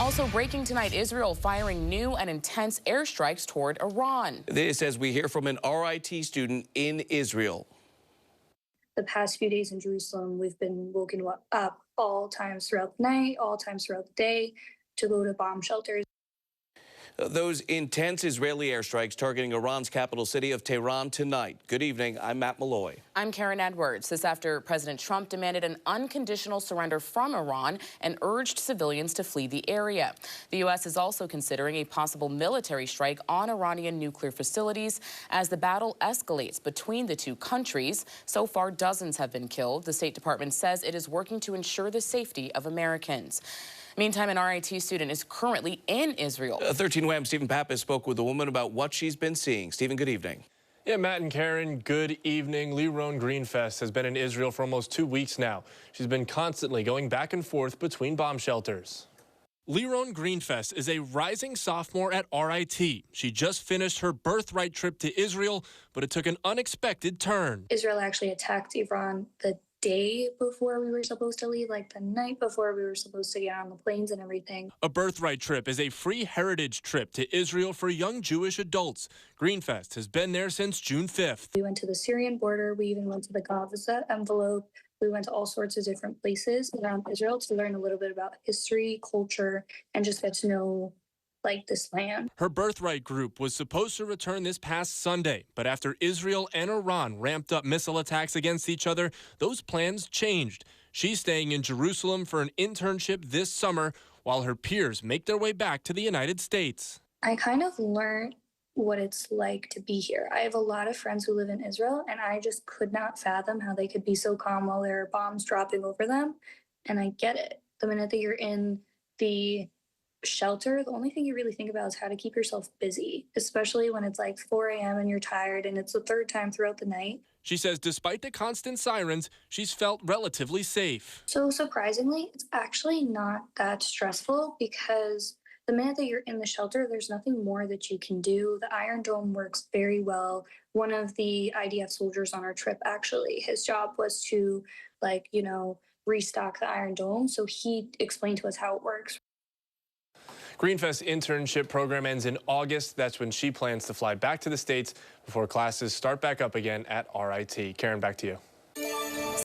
Also breaking tonight, Israel firing new and intense airstrikes toward Iran. This as we hear from an RIT student in Israel. The past few days in Jerusalem, we've been woken up all times throughout the night, all times throughout the day to go to bomb shelters. Those intense Israeli airstrikes targeting Iran's capital city of Tehran tonight. Good evening. I'm Matt Malloy. I'm Karen Edwards. This after President Trump demanded an unconditional surrender from Iran and urged civilians to flee the area. The U.S. is also considering a possible military strike on Iranian nuclear facilities as the battle escalates between the two countries. So far, dozens have been killed. The State Department says it is working to ensure the safety of Americans. Meantime, an RIT student is currently in Israel. 13 WHAM Stephen Pappas spoke with a woman about what she's been seeing. Stephen, good evening. Yeah, Matt and Karen, good evening. Liron Greenfest has been in Israel for almost 2 weeks now. She's been constantly going back and forth between bomb shelters. Liron Greenfest is a rising sophomore at RIT. She just finished her Birthright trip to Israel, but it took an unexpected turn. Israel actually attacked Iran the day before we were supposed to leave, like the night before we were supposed to get on the planes and everything. A Birthright trip is a free heritage trip to Israel for young Jewish adults. Greenfest has been there since June 5th. We went to the Syrian border. We even went to the Gaza envelope. We went to all sorts of different places around Israel to learn a little bit about history, culture, and just get to know this land. Her Birthright group was supposed to return this past Sunday, but after Israel and Iran ramped up missile attacks against each other, those plans changed. She's staying in Jerusalem for an internship this summer while her peers make their way back to the United States. I kind of learned what it's like to be here. I have a lot of friends who live in Israel, and I just could not fathom how they could be so calm while there are bombs dropping over them. And I get it. The minute that you're in the shelter, the only thing you really think about is how to keep yourself busy, especially when it's like 4 a.m. and you're tired and it's the third time throughout the night. She says despite the constant sirens, she's felt relatively safe. So surprisingly, it's actually not that stressful because the minute that you're in the shelter, there's nothing more that you can do. The Iron Dome works very well. One of the IDF soldiers on our trip, actually, his job was to restock the Iron Dome. So he explained to us how it works. Greenfest internship program ends in August. That's when she plans to fly back to the States before classes start back up again at RIT. Karen, back to you.